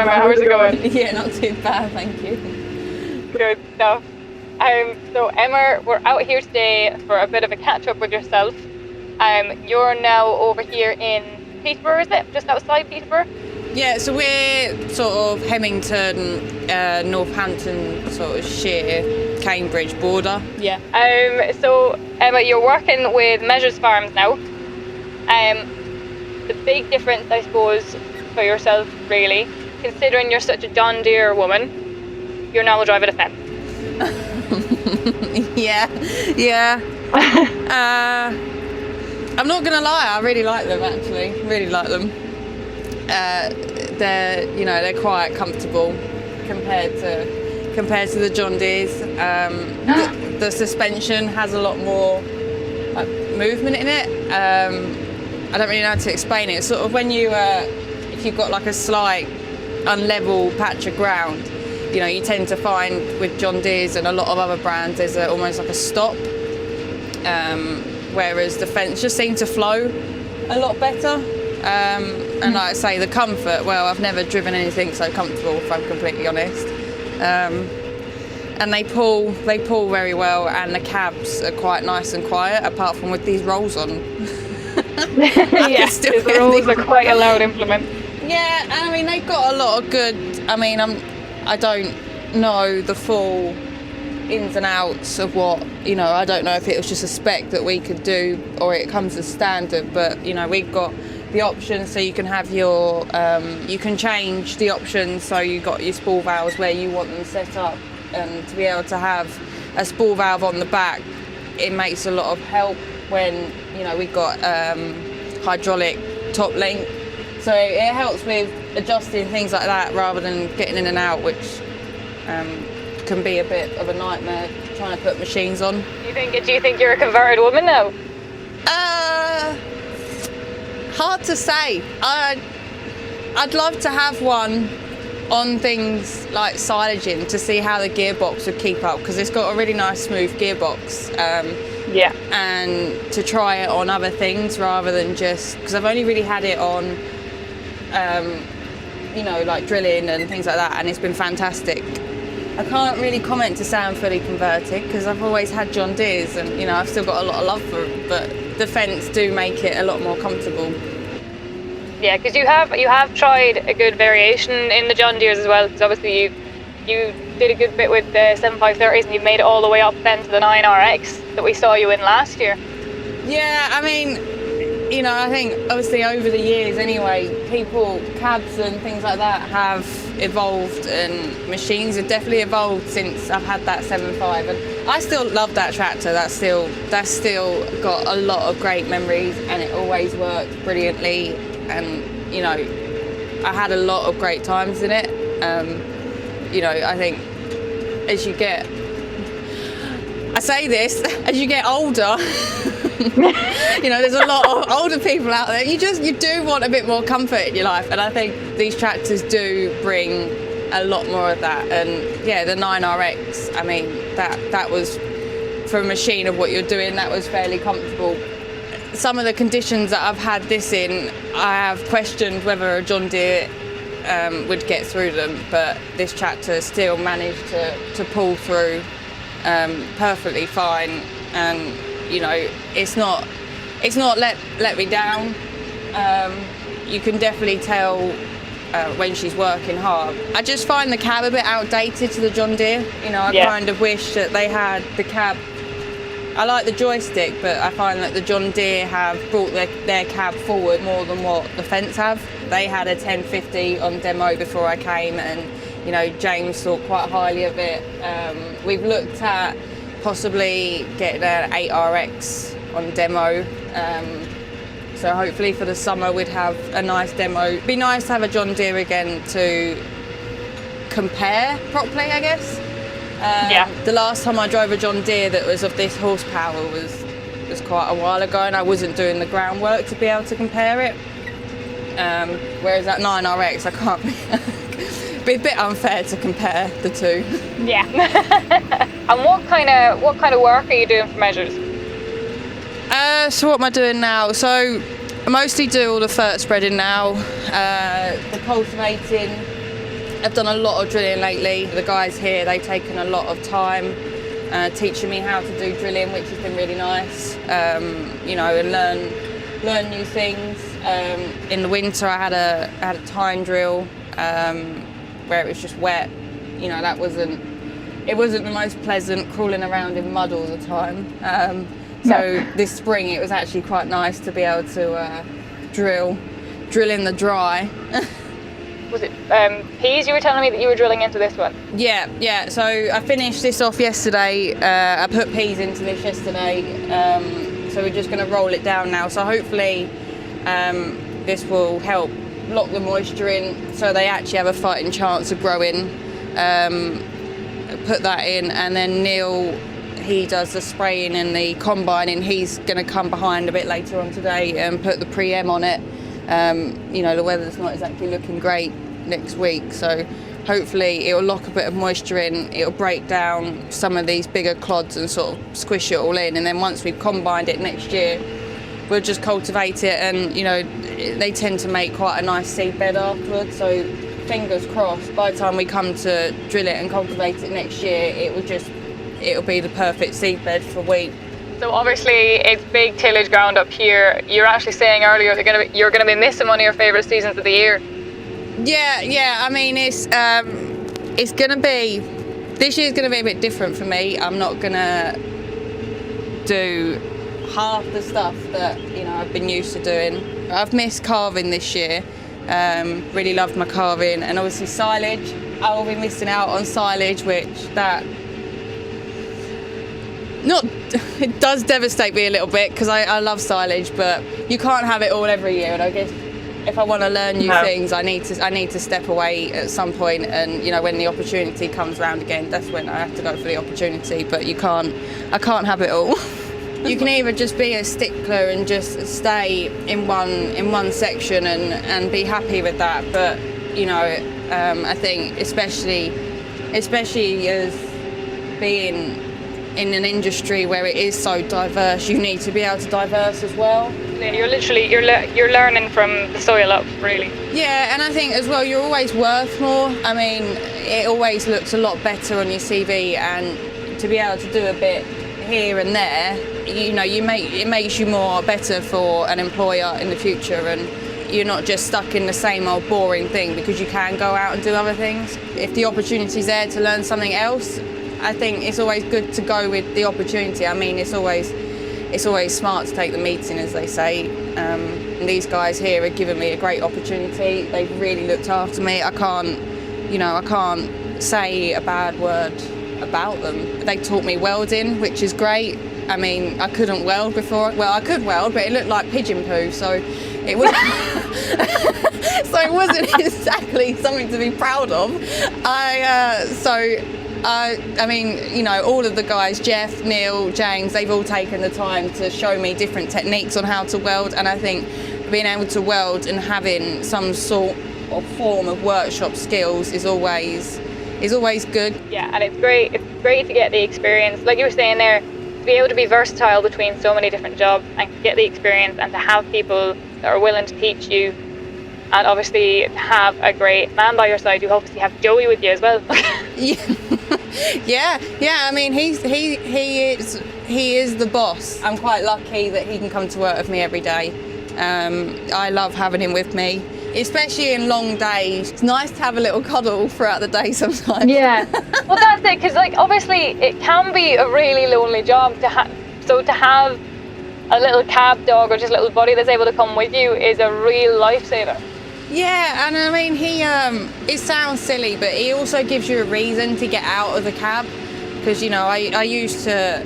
Emma. How's it going? Yeah, not too bad, thank you. Good stuff. So Emma, we're out here today for a bit of a catch-up with yourself. You're now over here in Peterborough, is it? Just outside Peterborough? Yeah, so we're sort of Hemington, Northampton, sort of Sheer, Cambridge border. Yeah. So Emma, you're working with Measures Farms now. The big difference, I suppose, for yourself, really, considering you're such a John Deere woman, you're now driving a Fendt. Yeah. I'm not gonna lie, I really like them actually. Really like them. They're quite comfortable compared to the John Deeres. The suspension has a lot more like movement in it. I don't really know how to explain it. It's sort of when if you've got like a slight unlevel patch of ground, you tend to find with John Deere's and a lot of other brands there's almost like a stop, whereas the Fendt just seem to flow a lot better. And like I say, the comfort, well, I've never driven anything so comfortable, if I'm completely honest. And they pull very well, and the cabs are quite nice and quiet, apart from with these rolls on. Yes, the rolls are quite a loud implement. Yeah, I mean, they've got a lot of good, I don't know the full ins and outs of what, I don't know if it was just a spec that we could do or it comes as standard, but, we've got the options so you can have your, you can change the options so you got your spool valves where you want them set up, and to be able to have a spool valve on the back, it makes a lot of help when, we've got hydraulic top link. So it helps with adjusting things like that rather than getting in and out, which can be a bit of a nightmare trying to put machines on. Do you think you're a converted woman now? Hard to say. I'd love to have one on things like silaging to see how the gearbox would keep up, because it's got a really nice smooth gearbox. Yeah. And to try it on other things rather than just, because I've only really had it on like drilling and things like that, and it's been fantastic. I can't really comment to say I'm fully converted because I've always had John Deere's, and I've still got a lot of love for them, but the Fendts do make it a lot more comfortable. Yeah, because you have tried a good variation in the John Deere's as well, because obviously you did a good bit with the 7530s and you've made it all the way up then to the 9RX that we saw you in last year. Yeah, I think obviously over the years anyway, cabs and things like that have evolved, and machines have definitely evolved since I've had that 7.5, and I still love that tractor. That's still got a lot of great memories, and it always worked brilliantly, and I had a lot of great times in it. I think as you get older, there's a lot of older people out there. You do want a bit more comfort in your life, and I think these tractors do bring a lot more of that. And yeah, the 9RX, that was, for a machine of what you're doing, that was fairly comfortable. Some of the conditions that I've had this in, I have questioned whether a John Deere would get through them, but this tractor still managed to pull through perfectly fine, and it's not let me down. You can definitely tell when she's working hard. I just find the cab a bit outdated to the John Deere. Kind of wish that they had the cab. I like the joystick, but I find that the John Deere have brought their cab forward more than what the Fendts have. They had a 1050 on demo before I came, and James thought quite highly of it. We've looked at possibly getting an 8RX on demo, so hopefully for the summer we'd have a nice demo. It'd be nice to have a John Deere again to compare properly, I guess. The last time I drove a John Deere that was of this horsepower was quite a while ago, and I wasn't doing the groundwork to be able to compare it. Whereas that 9RX, I can't be a bit unfair to compare the two. Yeah. And what kind of work are you doing for Measures? So what am I doing now? So I mostly do all the fert spreading now, the cultivating, I've done a lot of drilling lately. The guys here, they've taken a lot of time teaching me how to do drilling, which has been really nice. You know, and learn new things. In the winter, I had a tine drill where it was just wet. You know, it wasn't the most pleasant crawling around in mud all the time. So this spring, it was actually quite nice to be able to drill in the dry. Was it peas you were telling me that you were drilling into this one? Yeah. So I finished this off yesterday. I put peas into this yesterday. So we're just going to roll it down now. So hopefully this will help lock the moisture in so they actually have a fighting chance of growing. Put that in, and then Neil, he does the spraying and the combining. He's going to come behind a bit later on today and put the pre-em on it. You know, the weather's not exactly looking great next week, so hopefully it'll lock a bit of moisture in, it'll break down some of these bigger clods and sort of squish it all in, and then once we've combined it next year, we'll just cultivate it, and you know, they tend to make quite a nice seed bed afterwards, so fingers crossed, by the time we come to drill it and cultivate it next year, it'll be the perfect seed bed for wheat. So obviously it's big tillage ground up here. You're actually saying earlier that you're going to be missing one of your favourite seasons of the year. Yeah. I mean, it's going to be, this year's going to be a bit different for me. I'm not going to do half the stuff that, you know, I've been used to doing. I've missed calving this year. Really loved my calving, and obviously silage. I will be missing out on silage, which it does devastate me a little bit because I love silage, but you can't have it all every year. And I guess if I want to learn new things, I need to step away at some point, and you know, when the opportunity comes round again, that's when I have to go for the opportunity. But I can't have it all. You can either just be a stickler and just stay in one section and be happy with that. But you know, I think especially as being in an industry where it is so diverse, you need to be able to diverse as well. You're literally you're learning from the soil up, really. Yeah, and I think as well you're always worth more. I mean, it always looks a lot better on your CV, and to be able to do a bit here and there, you know, it makes you more better for an employer in the future, and you're not just stuck in the same old boring thing, because you can go out and do other things. If the opportunity's there to learn something else, I think it's always good to go with the opportunity. I mean, it's always smart to take the meeting, as they say. And these guys here are giving me a great opportunity. They've really looked after me. I can't say a bad word about them. They taught me welding, which is great. I mean, I couldn't weld before. Well, I could weld, but it looked like pigeon poo, so it was. So it wasn't exactly something to be proud of. I mean, you know, all of the guys, Jeff, Neil, James, they've all taken the time to show me different techniques on how to weld, and I think being able to weld and having some sort of form of workshop skills is always good. Yeah, and it's great to get the experience, like you were saying there, to be able to be versatile between so many different jobs and get the experience, and to have people that are willing to teach you, and obviously to have a great man by your side. You obviously have Joey with you as well. Yeah. I mean, he is the boss. I'm quite lucky that he can come to work with me every day. I love having him with me, especially in long days. It's nice to have a little cuddle throughout the day sometimes. Yeah. Well, that's it, because like obviously it can be a really lonely job to have. So to have a little cab dog or just a little buddy that's able to come with you is a real lifesaver. Yeah, and I mean, it sounds silly, but he also gives you a reason to get out of the cab, because, you know, I used to,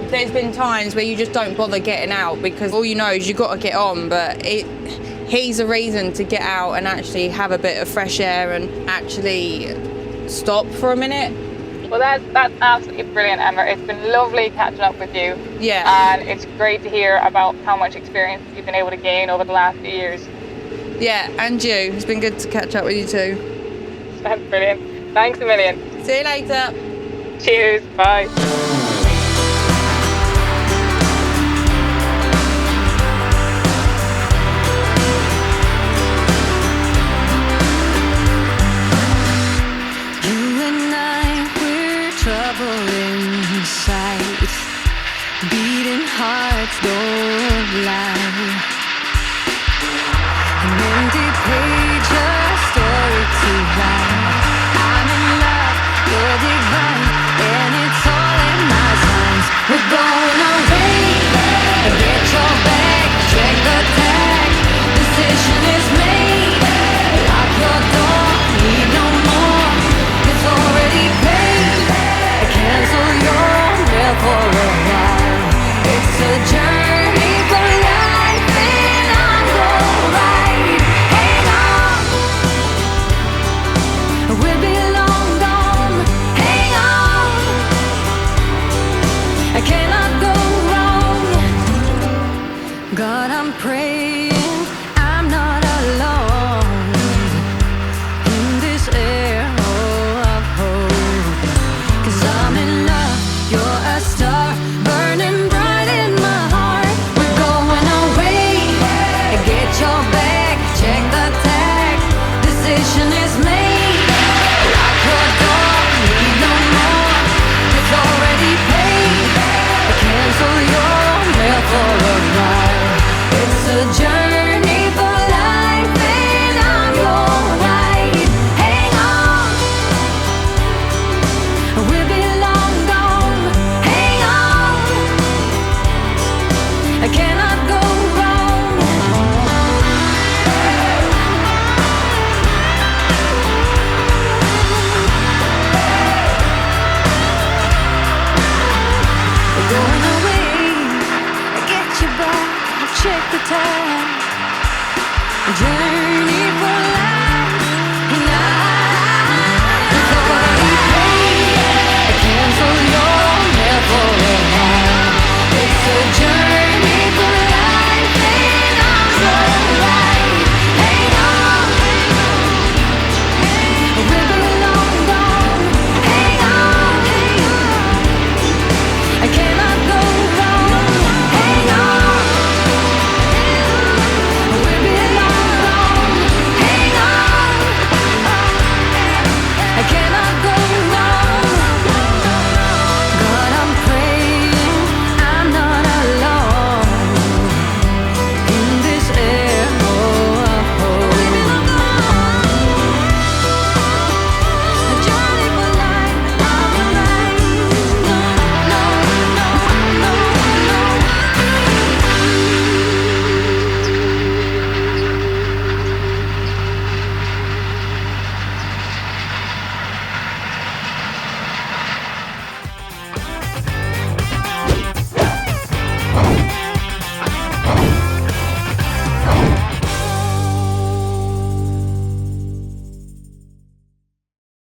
there's been times where you just don't bother getting out because all you know is you've got to get on, but he's a reason to get out and actually have a bit of fresh air and actually stop for a minute. Well, that's absolutely brilliant, Emma. It's been lovely catching up with you. Yeah. And it's great to hear about how much experience you've been able to gain over the last few years. Yeah, and you. It's been good to catch up with you too. That's brilliant. Thanks a million. See you later. Cheers. Bye. I'm praying I'm not alone in this air of hope. 'Cause I'm in love, you're a star, burning bright in my heart. We're going away, get your bag, check the tag, decision is made. Lock your door, need no more, it's already paid. Cancel your mail for a ride. It's a journey for life and I'm your ride. Hang on, we'll be long gone. Hang on, I cannot go wrong. We're going away, I get you back, I'll check the time. Journey